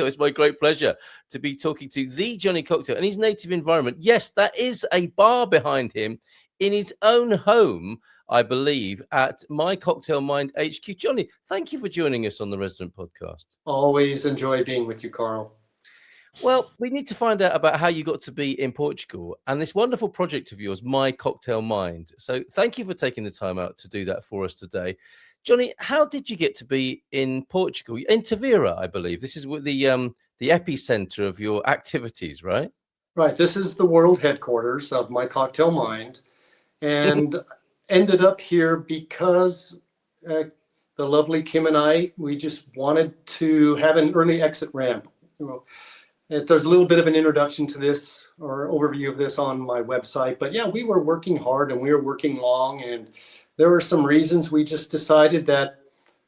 It's my great pleasure to be talking to the Johnny Cocktail in his native environment. Yes, that is a bar behind him in his own home, I believe, at My Cocktail Mind HQ. Johnny, thank you for joining us on the Resident Podcast. Always enjoy being with you, Carl. Well, we need to find out about how you got to be in Portugal and this wonderful project of yours, My Cocktail Mind. So thank you for taking the time out to do that for us today. Johnny, how did you get to be in Portugal? In Tavira, I believe. This is the epicenter of your activities, right? Right. This is the world headquarters of My Cocktail Mind, and ended up here because the lovely Kim and we just wanted to have an early exit ramp. There's a little bit of an introduction to this or overview of this on my website, but yeah, we were working hard and we were working long, and there were some reasons we just decided that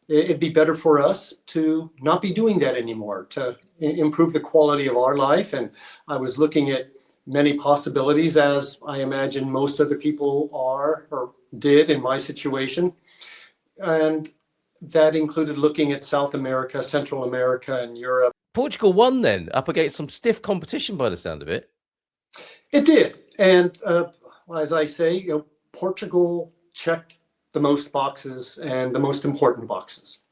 it'd be better for us to not be doing that anymore, to improve the quality of our life. And I was looking at many possibilities, as I imagine most other people are or did in my situation. And that included looking at South America, Central America, and Europe. Portugal won then, up against some stiff competition by the sound of it. It did. And as I say, Portugal checked the most boxes and the most important boxes.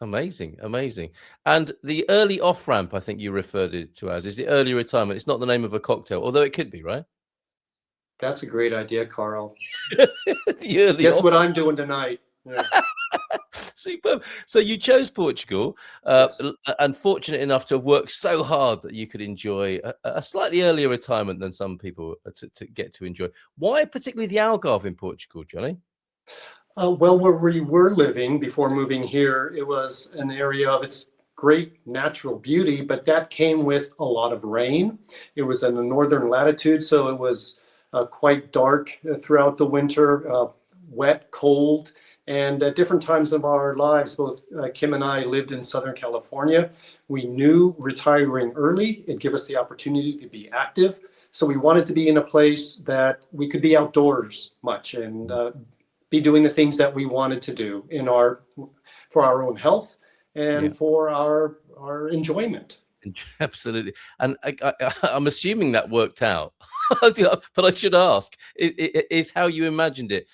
Amazing, amazing. And the early off-ramp, I think you referred it to as, is the early retirement. It's not the name of a cocktail, although it could be, right? That's a great idea, Carl. Guess what I'm doing tonight. Yeah. Superb. So you chose Portugal, Yes. and fortunate enough to have worked so hard that you could enjoy a slightly earlier retirement than some people to get to enjoy. Why particularly the Algarve in Portugal, Johnny? Well, where we were living before moving here, it was an area of its great natural beauty, but that came with a lot of rain. It was in the northern latitude, so it was quite dark throughout the winter, wet, cold. And at different times of our lives, both Kim and I lived in Southern California. We knew retiring early, it'd give us the opportunity to be active. So we wanted to be in a place that we could be outdoors much and be doing the things that we wanted to do for our own health and for our enjoyment. Absolutely. And I'm assuming that worked out, but I should ask, is how you imagined it,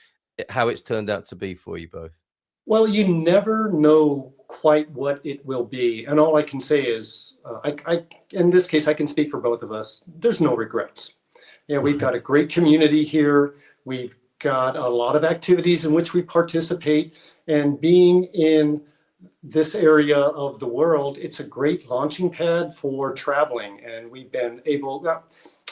how it's turned out to be for you both? Well, you never know quite what it will be. And all I can say is, in this case, I can speak for both of us. There's no regrets. We've got a great community here. We've got a lot of activities in which we participate, and being in this area of the world, it's a great launching pad for traveling. And we've been able,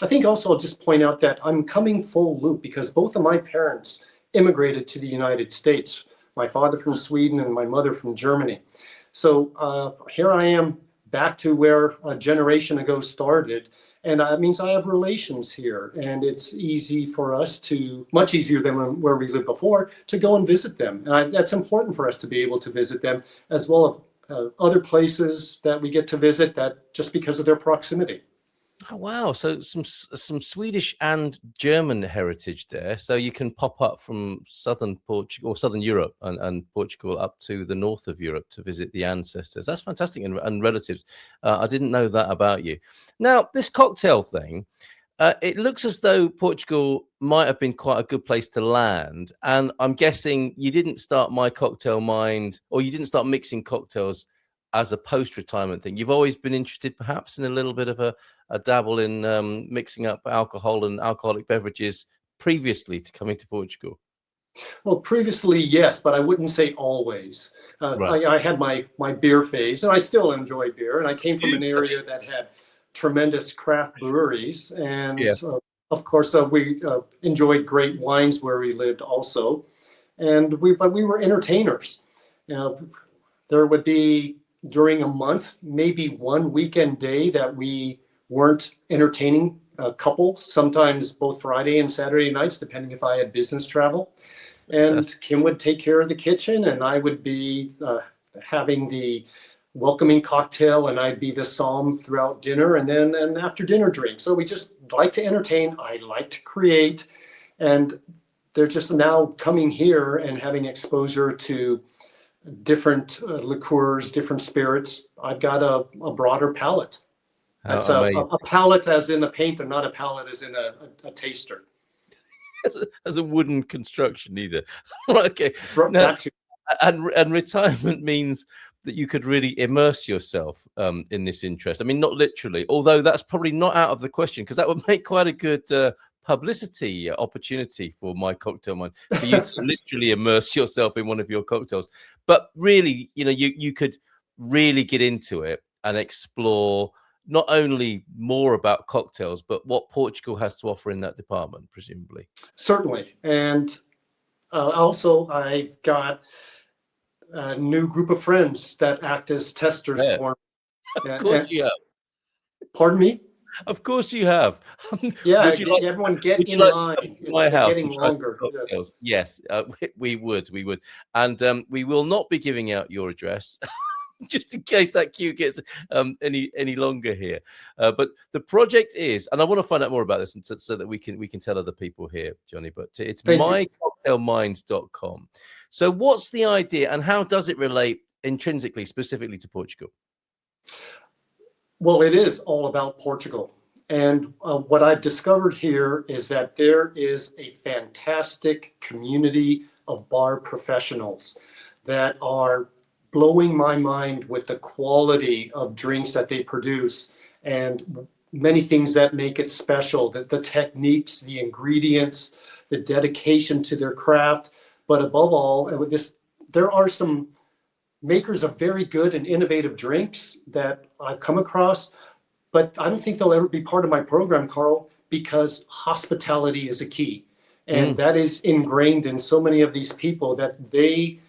I think also I'll just point out that I'm coming full loop because both of my parents immigrated to the United States, my father from Sweden and my mother from Germany. So here I am back to where a generation ago started. And that means I have relations here, and it's easy for us to, much easier than where we lived before, to go and visit them. And that's important for us to be able to visit them, as well as other places that we get to visit that just because of their proximity. Oh, wow. So some Swedish and German heritage there. So you can pop up from southern Portugal or southern Europe and Portugal up to the north of Europe to visit the ancestors. That's fantastic. And relatives. I didn't know that about you. Now, this cocktail thing, it looks as though Portugal might have been quite a good place to land. And I'm guessing you didn't start My Cocktail Mind, or you didn't start mixing cocktails as a post-retirement thing. You've always been interested perhaps in a little bit of a dabble in mixing up alcohol and alcoholic beverages previously to coming to Portugal. Well, previously, yes, but I wouldn't say always. Right. I had my beer phase, and I still enjoy beer. And I came from an area that had tremendous craft breweries. And of course, we enjoyed great wines where we lived also. But we were entertainers. There would be, during a month, maybe one weekend day that we weren't entertaining couples, sometimes both Friday and Saturday nights, depending if I had business travel. And Kim would take care of the kitchen, and I would be having the welcoming cocktail, and I'd be the psalm throughout dinner, and then an after dinner drink. So we just like to entertain. I like to create, and they're just now coming here and having exposure to different liqueurs, different spirits. I've got a broader palate. How That's amazing. a palate as in a painter, not a palate as in a taster. As a wooden construction either. Okay. Now, That too. and retirement means that you could really immerse yourself in this interest. I mean, not literally, although that's probably not out of the question, because that would make quite a good publicity opportunity for My Cocktail Mind, for you to literally immerse yourself in one of your cocktails. But really, you could really get into it and explore not only more about cocktails, but what Portugal has to offer in that department, presumably. Certainly. And also, I've got a new group of friends that act as testers Yeah. for me. Of course you have. Pardon me? Of course you have. Yeah, Would you like everyone get would you in like to come line. to my They're house getting and try some longer. Yes. cocktails? Yes, we would. And we will not be giving out your address just in case that queue gets any longer here. But the project is, and I want to find out more about this, and so that we can tell other people here, Johnny. But it's Thank you. mycocktailmind.com. So what's the idea, and how does it relate intrinsically, specifically to Portugal? Well, it is all about Portugal. And what I've discovered here is that there is a fantastic community of bar professionals that are blowing my mind with the quality of drinks that they produce and many things that make it special, the techniques, the ingredients, the dedication to their craft. But above all, there are some makers of very good and innovative drinks that I've come across, but I don't think they'll ever be part of my program, Carl, because hospitality is a key. And that is ingrained in so many of these people that they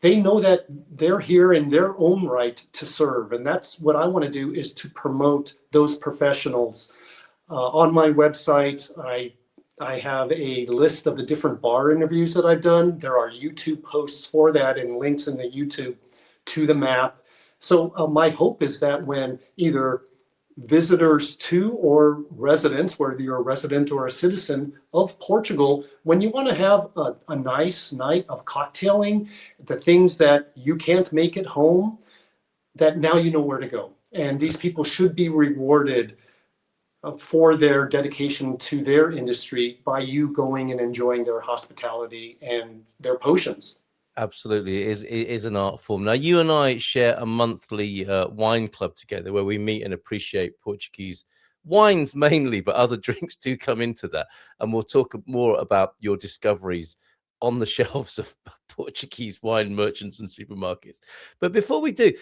know that they're here in their own right to serve. And that's what I want to do, is to promote those professionals. On my website, I have a list of the different bar interviews that I've done. There are YouTube posts for that and links in the YouTube to the map. So my hope is that when either visitors to or residents, whether you're a resident or a citizen of Portugal, when you want to have a nice night of cocktailing, the things that you can't make at home, that now you know where to go. And these people should be rewarded for their dedication to their industry by you going and enjoying their hospitality and their potions. Absolutely, it is an art form. Now, you and I share a monthly wine club together where we meet and appreciate Portuguese wines mainly, but other drinks do come into that. And we'll talk more about your discoveries on the shelves of Portuguese wine merchants and supermarkets. But before we do,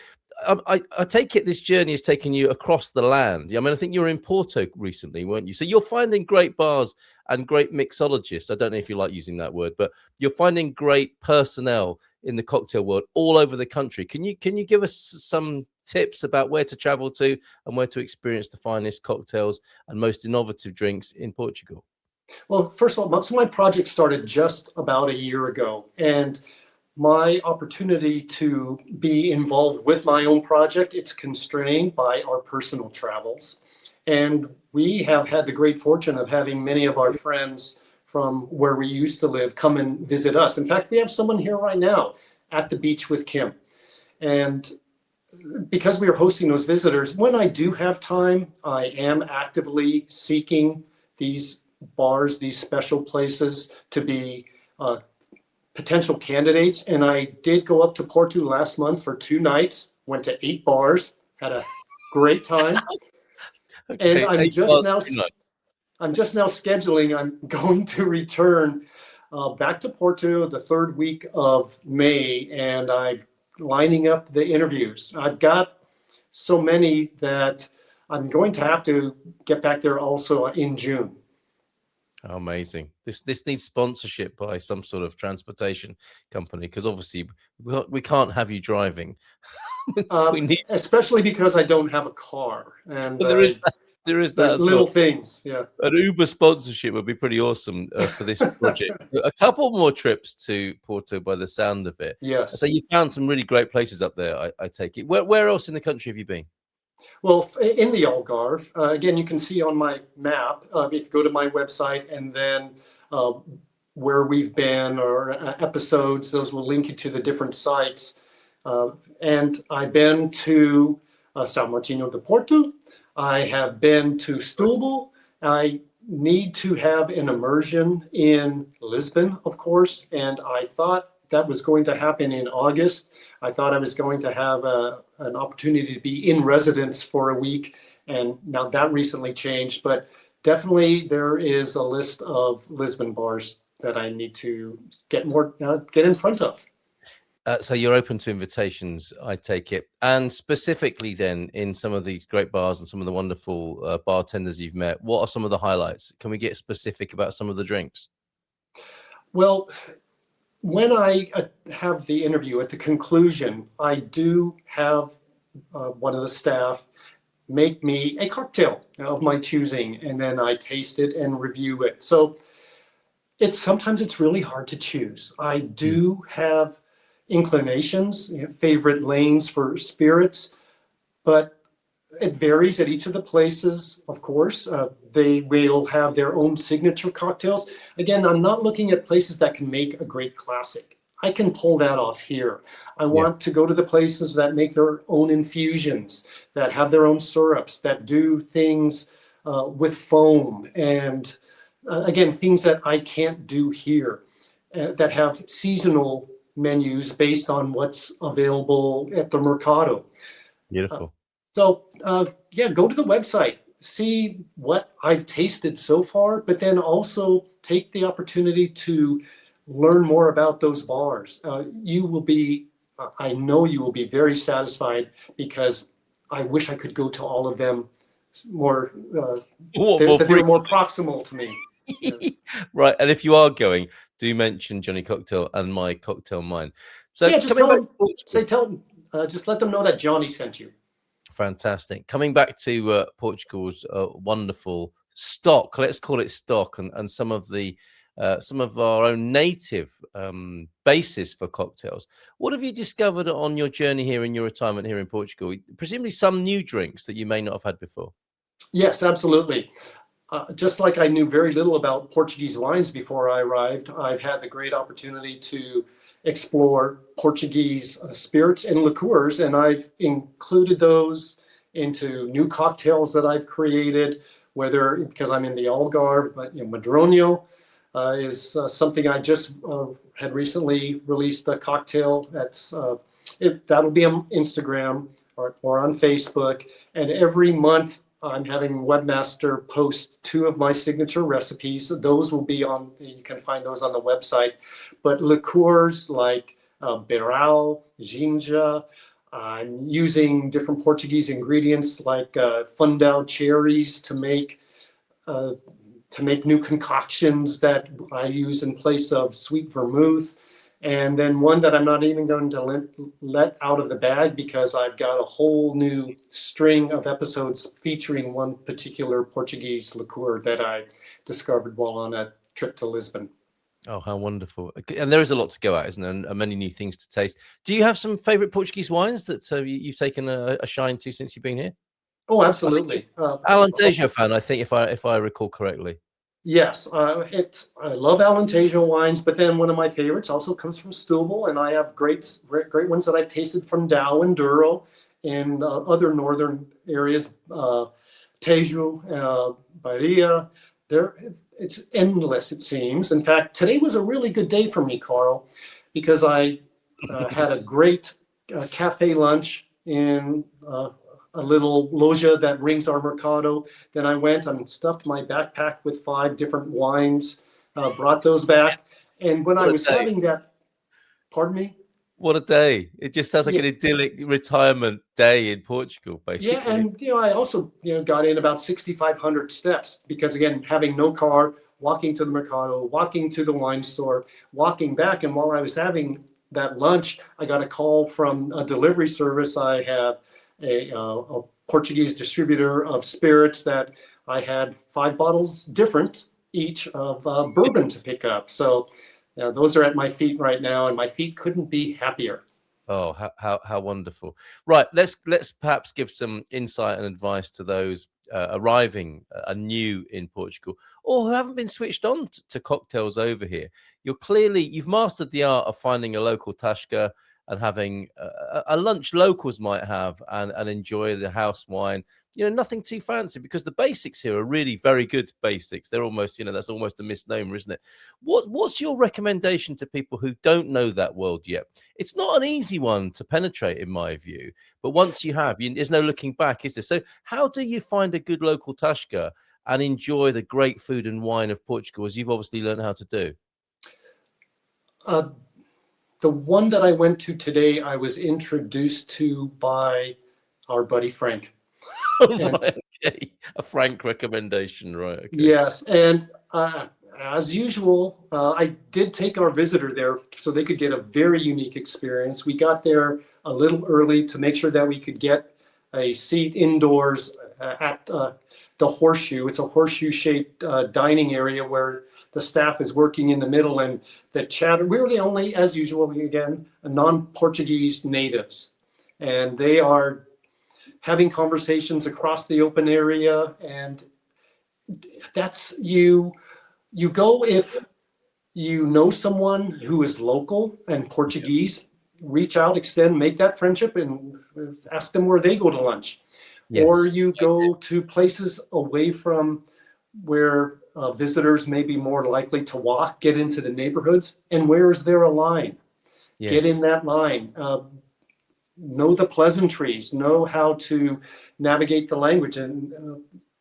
I take it this journey has taken you across the land. I mean, I think you were in Porto recently, weren't you? So you're finding great bars and great mixologists. I don't know if you like using that word, but you're finding great personnel in the cocktail world all over the country. Can you give us some tips about where to travel to and where to experience the finest cocktails and most innovative drinks in Portugal? Well, first of all, most of my project started just about a year ago, and my opportunity to be involved with my own project, it's constrained by our personal travels. And we have had the great fortune of having many of our friends from where we used to live come and visit us. In fact, we have someone here right now at the beach with Kim. And because we are hosting those visitors, when I do have time, I am actively seeking these bars, these special places to be potential candidates. And I did go up to Porto last month for 2 nights, went to 8 bars, had a great time. Okay, and I'm just now scheduling. I'm going to return back to Porto the 3rd week of May, and I'm lining up the interviews. I've got so many that I'm going to have to get back there also in June. Amazing. This needs sponsorship by some sort of transportation company, because obviously we can't have you driving. We need, especially because I don't have a car, and there is that as little well. things. Yeah, an Uber sponsorship would be pretty awesome for this project. A couple more trips to Porto by the sound of it. yes. So you found some really great places up there, I take it. Where else in the country have you been? Well, in the Algarve, again, you can see on my map, if you go to my website and then where we've been or episodes, those will link you to the different sites. And I've been to São Martinho de Porto. I have been to Setúbal. I need to have an immersion in Lisbon, of course, and I thought that was going to happen in August. I thought I was going to have an opportunity to be in residence for a week, and now that recently changed, but definitely there is a list of Lisbon bars that I need to get in front of. So you're open to invitations, I take it. And specifically then in some of these great bars and some of the wonderful bartenders you've met, what are some of the highlights? Can we get specific about some of the drinks? Well, when I have the interview, at the conclusion, I do have one of the staff make me a cocktail of my choosing, and then I taste it and review it. So sometimes it's really hard to choose. I do have inclinations, favorite lanes for spirits, but it varies at each of the places, of course. They will have their own signature cocktails. Again, I'm not looking at places that can make a great classic. I can pull that off here. I want to go to the places that make their own infusions, that have their own syrups, that do things with foam, and again, things that I can't do here, that have seasonal menus based on what's available at the Mercado. Beautiful. So go to the website, see what I've tasted so far, but then also take the opportunity to learn more about those bars. You will be, I know you will be very satisfied, because I wish I could go to all of them more. They're more proximal to me. Yes. Right, and if you are going, do mention Johnny Cocktail and My Cocktail Mine. So yeah, just just let them know that Johnny sent you. Fantastic. Coming back to Portugal's wonderful stock, let's call it stock, and some of our own native basis for cocktails. What have you discovered on your journey here in your retirement here in Portugal? Presumably some new drinks that you may not have had before. Yes, absolutely. Just like I knew very little about Portuguese wines before I arrived, I've had the great opportunity to explore Portuguese spirits and liqueurs, and I've included those into new cocktails that I've created, whether because I'm in the Algarve, but Madronio is something I just had recently released a cocktail that'll be on Instagram or on Facebook, and every month I'm having Webmaster post 2 of my signature recipes. Those will be you can find those on the website. But liqueurs like Beral, Ginja, I'm using different Portuguese ingredients like Fundão cherries to make new concoctions that I use in place of sweet vermouth. And then one that I'm not even going to let out of the bag, because I've got a whole new string of episodes featuring one particular Portuguese liqueur that I discovered while on a trip to Lisbon. Oh, how wonderful. And there is a lot to go at, isn't there? And many new things to taste. Do you have some favorite Portuguese wines that you've taken a shine to since you've been here? Oh, absolutely. Alentejo fan, I think, if I recall correctly. Yes, I love Alentejo wines, but then one of my favorites also comes from Setúbal, and I have great ones that I've tasted from Dow and Douro in other northern areas, Tejo, Bahia. It's endless, it seems. In fact, today was a really good day for me, Carl, because I had a great cafe lunch in a little loja that rings our Mercado. Then I went and stuffed my backpack with 5 different wines, brought those back. And when I was having that, pardon me? What a day. It just sounds like an idyllic retirement day in Portugal, basically. Yeah, and I also got in about 6,500 steps, because again, having no car, walking to the Mercado, walking to the wine store, walking back. And while I was having that lunch, I got a call from a delivery service. I have a Portuguese distributor of spirits that I had 5 bottles different each of bourbon to pick up. So those are at my feet right now, and my feet couldn't be happier. Oh, how wonderful. Right, let's perhaps give some insight and advice to those arriving anew in Portugal, or who haven't been switched on to cocktails over here. You've mastered the art of finding a local tasca and having a lunch locals might have and enjoy the house wine. Nothing too fancy, because the basics here are really very good basics. They're almost, that's almost a misnomer, isn't it? What's your recommendation to people who don't know that world yet? It's not an easy one to penetrate, in my view, but once you have, there's no looking back, is there? So how do you find a good local tasca and enjoy the great food and wine of Portugal, as you've obviously learned how to do? The one that I went to today, I was introduced to by our buddy Frank. Right, okay. A Frank recommendation, right? Okay. Yes, and as usual, I did take our visitor there so they could get a very unique experience. We got there a little early to make sure that we could get a seat indoors at the horseshoe. It's a horseshoe-shaped dining area where the staff is working in the middle, and the chatter. We were the only, as usual, again, non-Portuguese natives, and they are having conversations across the open area. And that's you go if you know someone who is local and Portuguese, reach out, extend, make that friendship, and ask them where they go to lunch. Yes. Or you go to places away from where visitors may be more likely to walk, get into the neighborhoods, and where is there a line? Yes. Get in that line. Know the pleasantries, know how to navigate the language. And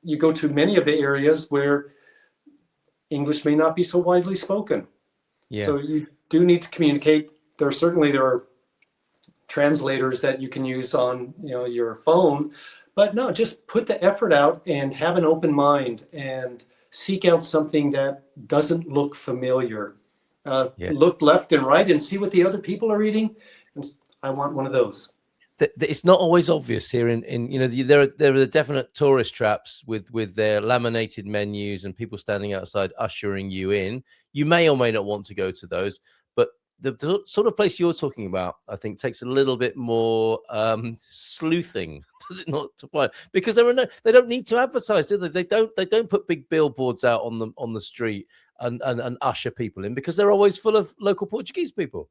you go to many of the areas where English may not be so widely spoken. Yeah. So you do need to communicate. There are translators that you can use on your phone, but no, just put the effort out and have an open mind and seek out something that doesn't look familiar. Yes. Look left and right and see what the other people are eating. And I want one of those. It's not always obvious here. There are definite tourist traps with their laminated menus and people standing outside ushering you in. You may or may not want to go to those, but the sort of place you're talking about, I think, takes a little bit more sleuthing, does it not? To find, because they don't need to advertise, do they? They don't put big billboards out on the street and usher people in, because they're always full of local Portuguese people.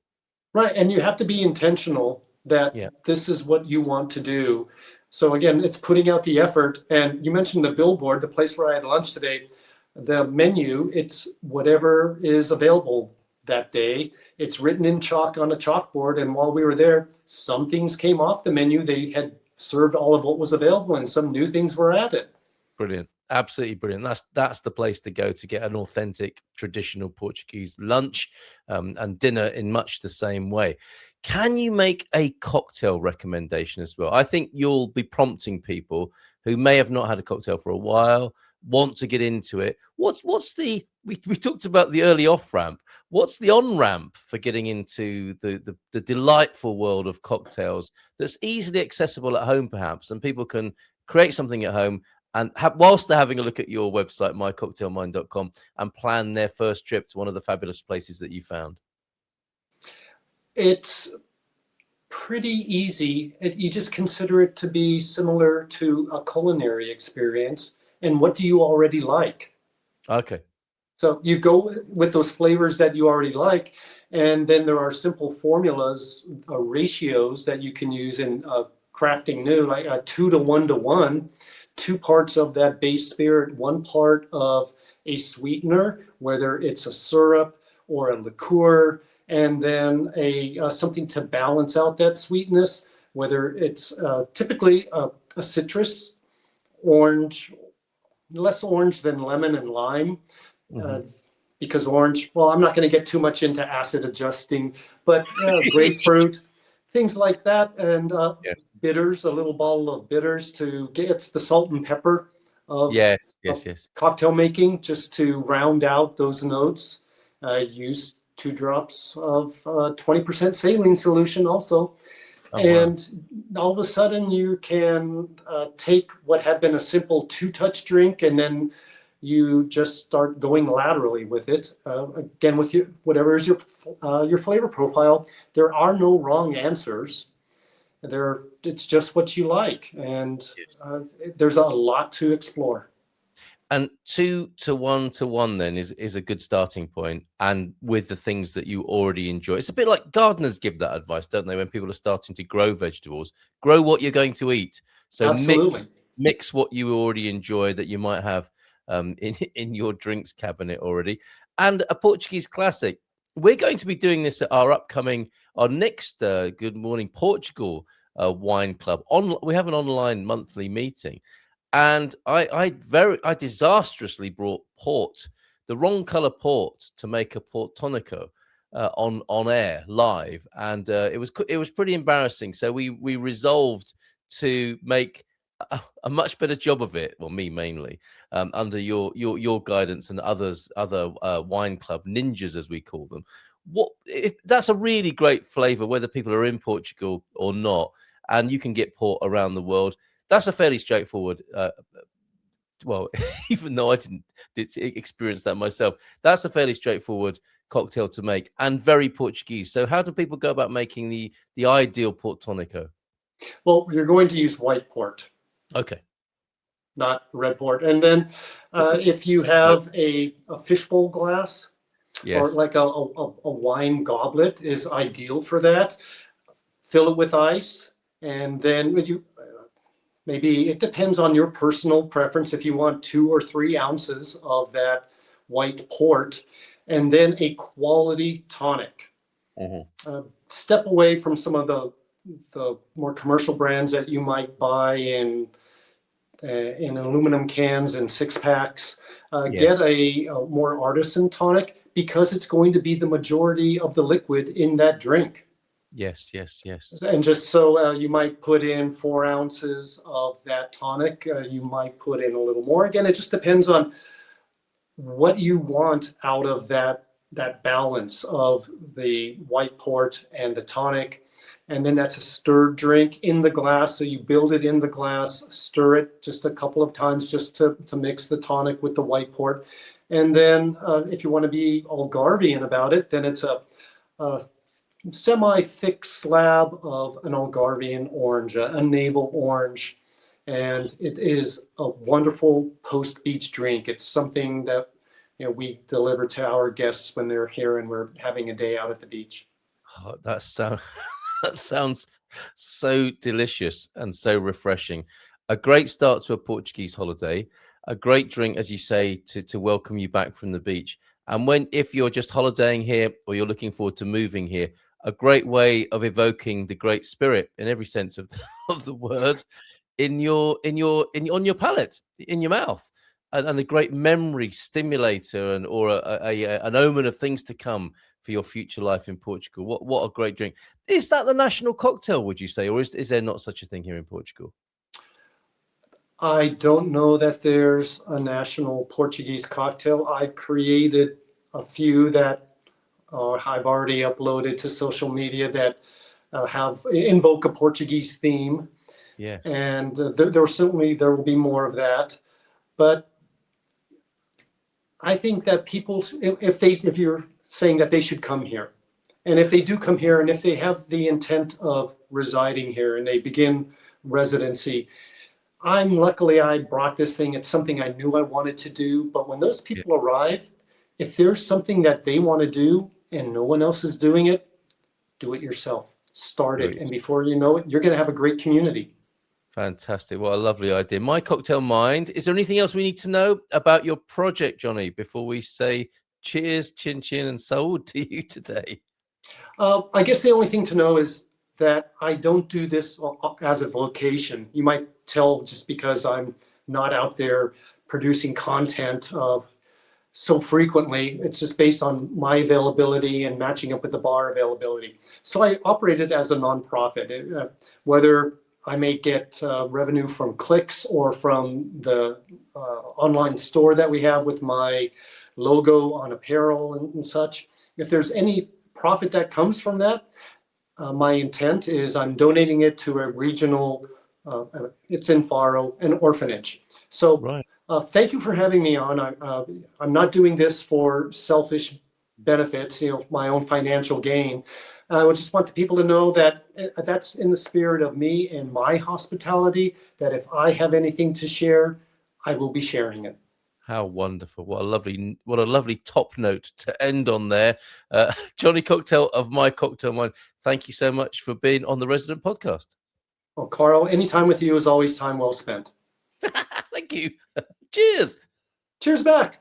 Right, and you have to be intentional that this is what you want to do. So again, it's putting out the effort. And you mentioned the billboard, the place where I had lunch today, the menu, it's whatever is available that day. It's written in chalk on a chalkboard. And while we were there, some things came off the menu. They had served all of what was available, and some new things were added. Brilliant. Absolutely brilliant. That's the place to go to get an authentic traditional Portuguese lunch and dinner in much the same way. Can you make a cocktail recommendation as well? I think you'll be prompting people who may have not had a cocktail for a while, want to get into it. What's the we talked about the early off ramp. What's the on ramp for getting into the delightful world of cocktails that's easily accessible at home, perhaps, and people can create something at home and whilst they're having a look at your website, mycocktailmind.com, and plan their first trip to one of the fabulous places that you found? It's pretty easy. You just consider it to be similar to a culinary experience. And what do you already like? Okay. So you go with those flavors that you already like, and then there are simple formulas, ratios that you can use in crafting new, like a 2 to 1 to 1. 2 parts of that base spirit, 1 part of a sweetener, whether it's a syrup or a liqueur, and then something to balance out that sweetness, whether it's typically a citrus, orange, less orange than lemon and lime, because orange, well, I'm not going to get too much into acid adjusting, but grapefruit, things like that, and bitters, a little bottle of bitters to get, it's the salt and pepper of cocktail making, just to round out those notes. Use 2 drops of 20% saline solution also. And all of a sudden you can take what had been a simple 2-touch drink, and then you just start going laterally with it. Again, with whatever is your flavor profile. There are no wrong answers. It's just what you like, and there's a lot to explore. And 2 to 1 then is a good starting point, and with the things that you already enjoy. It's a bit like gardeners give that advice, don't they? When people are starting to grow vegetables, grow what you're going to eat. So mix Absolutely. mix what you already enjoy that you might have in in your drinks cabinet already, and a Portuguese classic. We're going to be doing this at our next Good Morning Portugal wine club. We have an online monthly meeting, and I disastrously brought port, the wrong color port, to make a port tonico on air live, and it was pretty embarrassing. So we resolved to make a much better job of it. Well, me mainly, under your guidance and other wine club ninjas, as we call them. What if that's a really great flavor, whether people are in Portugal or not, and you can get port around the world. That's a fairly straightforward. Well, even though I did experience that myself, that's a fairly straightforward cocktail to make and very Portuguese. So, how do people go about making the ideal port tonico? Well, you're going to use white port, Okay. not red port. And then if you have a fishbowl glass or Yes. like a wine goblet is ideal for that. Fill it with ice, and then you maybe it depends on your personal preference if you want 2 or 3 ounces of that white port, and then a quality tonic. Step away from some of the more commercial brands that you might buy in aluminum cans and 6 packs. Yes. Get a more artisan tonic because it's going to be the majority of the liquid in that drink. Yes. Yes. Yes. And just so you might put in 4 ounces of that tonic, you might put in a little more. Again, it just depends on what you want out of that balance of the white port and the tonic. And then that's a stirred drink in the glass. So you build it in the glass, stir it just a couple of times just to mix the tonic with the white port. And then if you want to be Algarvian about it, then it's a semi-thick slab of an Algarvian orange, a navel orange. And it is a wonderful post-beach drink. It's something that we deliver to our guests when they're here and we're having a day out at the beach. Oh, that sounds so delicious and so refreshing. A great start to a Portuguese holiday, a great drink, as you say, to welcome you back from the beach. And if you're just holidaying here or you're looking forward to moving here, a great way of evoking the great spirit in every sense of, of the word on your palate, in your mouth, and a great memory stimulator or an omen of things to come for your future life in Portugal. What a great drink. Is that the national cocktail, would you say, or is there not such a thing here in Portugal? I don't know that there's a national Portuguese cocktail. I've created a few that I've already uploaded to social media that invoke a Portuguese theme. Yes. And there will be more of that. But I think that people, if you're saying that they should come here, and if they do come here, and if they have the intent of residing here and they begin residency, luckily I brought this thing. It's something I knew I wanted to do. But when those people arrive, if there's something that they want to do and no one else is doing it, do it yourself. Start it. And before you know it, you're going to have a great community. Fantastic. What a lovely idea. My cocktail mind. Is there anything else we need to know about your project, Johnny, before we say cheers, chin chin, and salud to you today? I guess the only thing to know is that I don't do this as a vocation. You might tell just because I'm not out there producing content so frequently. It's just based on my availability and matching up with the bar availability. So I operate it as a nonprofit. Whether I may get revenue from clicks or from the online store that we have with my logo on apparel and such. If there's any profit that comes from that, my intent is I'm donating it to a regional, it's in Faro, an orphanage. So thank you for having me on. I'm not doing this for selfish benefits, my own financial gain. I just want the people to know that that's in the spirit of me and my hospitality, that if I have anything to share, I will be sharing it. How wonderful. What a lovely top note to end on there. Johnny Cocktail of My Cocktail Mind, thank you so much for being on the Resident Podcast. Well, Carl, any time with you is always time well spent. Thank you. Cheers. Cheers back.